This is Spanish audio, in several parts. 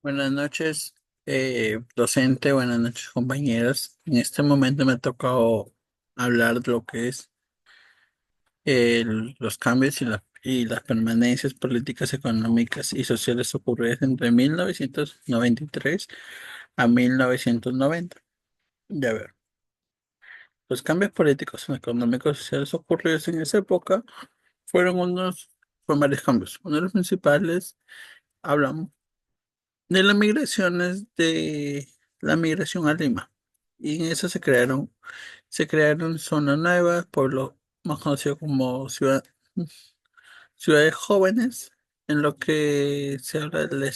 Buenas noches, docente, buenas noches, compañeros. En este momento me ha tocado hablar de lo que es los cambios y las permanencias políticas, económicas y sociales ocurridas entre 1993 a 1990. Ya ver, los cambios políticos, económicos y sociales ocurridos en esa época fueron varios cambios. Uno de los principales, hablamos de las migraciones de la migración a Lima. Y en eso se crearon zonas nuevas, pueblos más conocidos como ciudades jóvenes, en lo que se habla del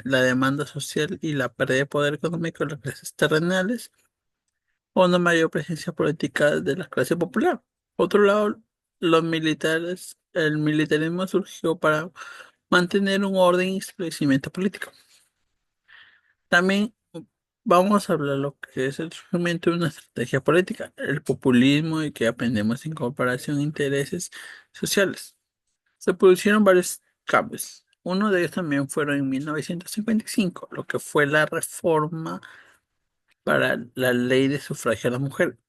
la demanda social y la pérdida de poder económico de las clases terrenales, o una mayor presencia política de la clase popular. Por otro lado, el militarismo surgió para mantener un orden y establecimiento político. También vamos a hablar lo que es el surgimiento de una estrategia política, el populismo y que aprendemos en comparación a intereses sociales. Se produjeron varios cambios. Uno de ellos también fueron en 1955, lo que fue la reforma para la ley de sufragio a la mujer.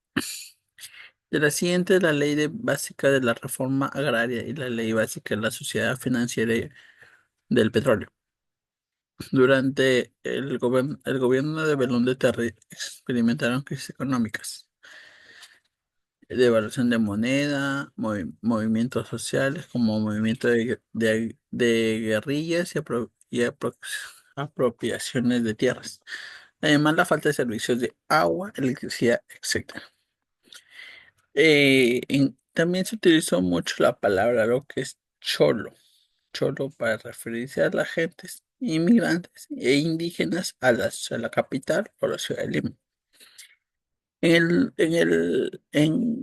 De la siguiente, la ley básica de la reforma agraria y la ley básica de la sociedad financiera y del petróleo. Durante el gobierno de Belón de Terry experimentaron crisis económicas, devaluación de moneda, movimientos sociales como movimiento de guerrillas apropiaciones de tierras. Además, la falta de servicios de agua, electricidad, etc. También se utilizó mucho la palabra lo que es cholo para referirse a las gentes inmigrantes e indígenas a la capital o la ciudad de Lima. En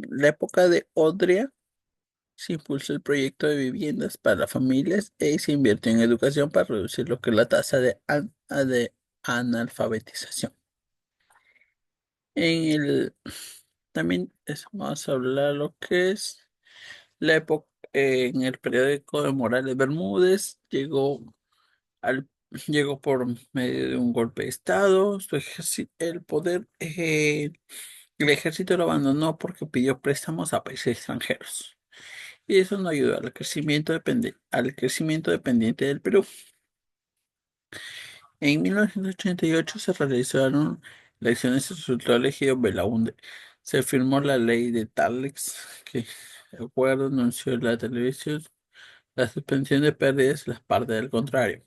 la época de Odria se impulsó el proyecto de viviendas para familias y se invirtió en educación para reducir lo que es la tasa de analfabetización. En el, Vamos a hablar lo que es la época en el periódico de Morales Bermúdez. Al, Llegó por medio de un golpe de Estado. El ejército lo abandonó porque pidió préstamos a países extranjeros. Y eso no ayudó al crecimiento dependiente del Perú. En 1988 se realizaron elecciones y resultó elegido Belaúnde. Se firmó la ley de Talex, que el acuerdo anunció en la televisión la suspensión de pérdidas y las partes del contrario.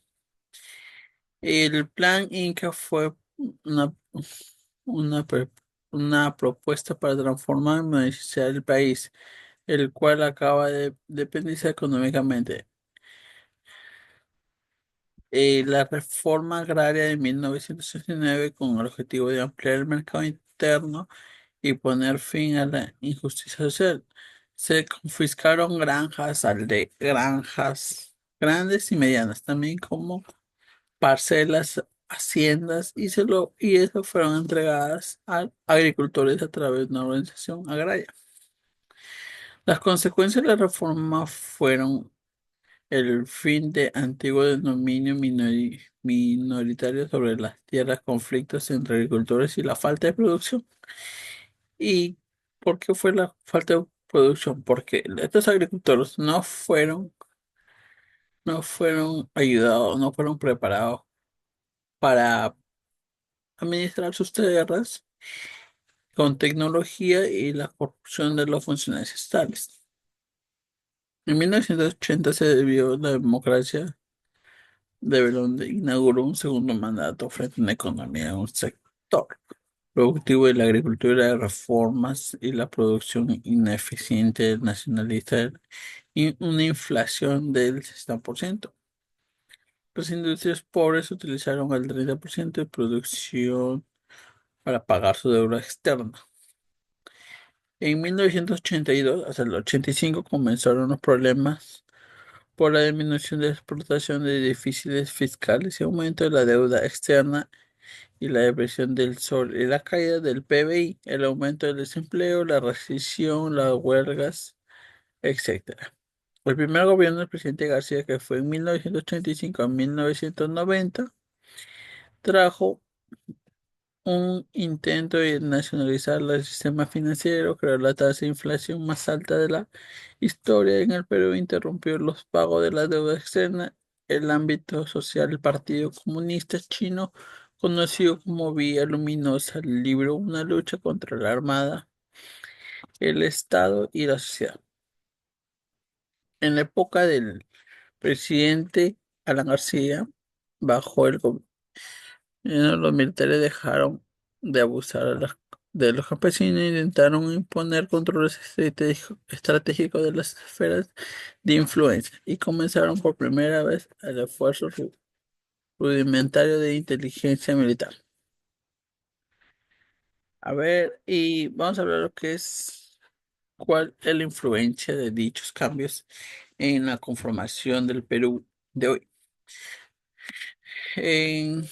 El plan Inca fue una, una, pre- una propuesta para transformar y modernizar el país, el cual acaba de dependizar económicamente. La reforma agraria de 1969 con el objetivo de ampliar el mercado interno y poner fin a la injusticia social. Se confiscaron granjas grandes y medianas, también como parcelas, haciendas, y eso fueron entregadas a agricultores a través de una organización agraria. Las consecuencias de la reforma fueron el fin de antiguo dominio minoritario sobre las tierras, conflictos entre agricultores y la falta de producción. ¿Y por qué fue la falta de producción? Porque estos agricultores no fueron ayudados, no fueron preparados para administrar sus tierras con tecnología y la corrupción de los funcionarios estatales. En 1980 se debió la democracia de Belonde inauguró un segundo mandato frente a una economía de un sector productivo de la agricultura, de reformas y la producción ineficiente nacionalista y una inflación del 60%. Las industrias pobres utilizaron el 30% de producción para pagar su deuda externa. En 1982 hasta el 85 comenzaron los problemas por la disminución de la exportación de déficits fiscales y aumento de la deuda externa y la depresión del sol y la caída del PBI, el aumento del desempleo, la recesión, las huelgas, etcétera. El primer gobierno del presidente García, que fue en 1985 a 1990, trajo un intento de nacionalizar el sistema financiero, creó la tasa de inflación más alta de la historia en el Perú, interrumpió los pagos de la deuda externa, el ámbito social, el Partido Comunista Chino, conocido como Vía Luminosa, libró una lucha contra la Armada, el Estado y la sociedad. En la época del presidente Alan García, bajo el gobierno, los militares dejaron de abusar de los campesinos e intentaron imponer controles estratégicos de las esferas de influencia y comenzaron por primera vez el esfuerzo rudimentario de inteligencia militar. A ver, y vamos a hablar lo que es cuál es la influencia de dichos cambios en la conformación del Perú de hoy. En-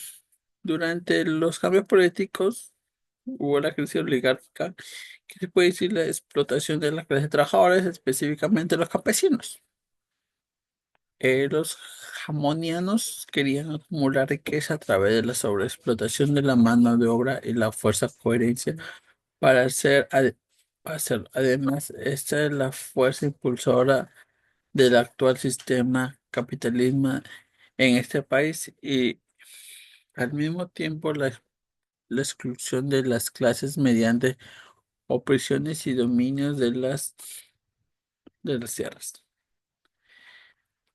Durante los cambios políticos hubo la crisis oligárquica, que se puede decir la explotación de las clases trabajadoras, específicamente los campesinos. Los jamonianos querían acumular riqueza a través de la sobreexplotación de la mano de obra y la fuerza coherencia para además, esta es la fuerza impulsora del actual sistema capitalismo en este país y al mismo tiempo la exclusión de las clases mediante opresiones y dominios de las tierras.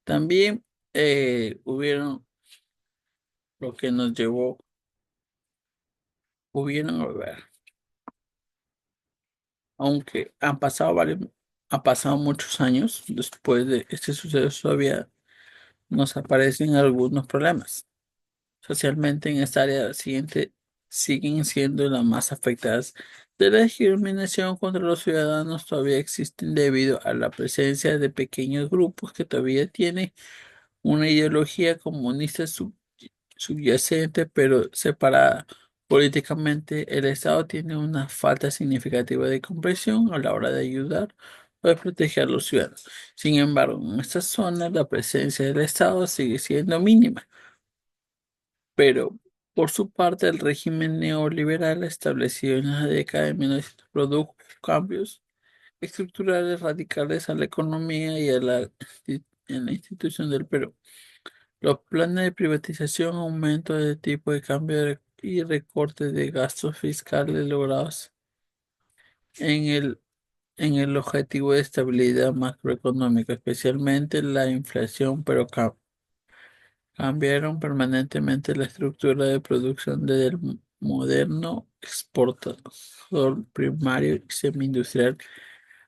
También hubieron lo que nos llevó, hubieron, a ver, aunque han pasado muchos años después de este suceso, todavía nos aparecen algunos problemas. Socialmente en esta área siguiente siguen siendo las más afectadas de la discriminación contra los ciudadanos todavía existen debido a la presencia de pequeños grupos que todavía tienen una ideología comunista subyacente pero separada. Políticamente, el Estado tiene una falta significativa de comprensión a la hora de ayudar o de proteger a los ciudadanos. Sin embargo, en estas zonas la presencia del Estado sigue siendo mínima, pero por su parte el régimen neoliberal establecido en la década de 1900 produjo cambios estructurales radicales a la economía y en la institución del Perú. Los planes de privatización, aumento de tipo de cambio y recortes de gastos fiscales logrados en en el objetivo de estabilidad macroeconómica, especialmente la inflación, pero cambiaron permanentemente la estructura de producción desde el moderno exportador primario y semi-industrial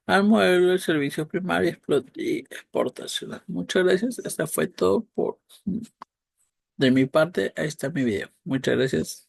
al modelo del servicio primario y exportacional. Muchas gracias. Esta fue todo de mi parte. Ahí está mi video. Muchas gracias.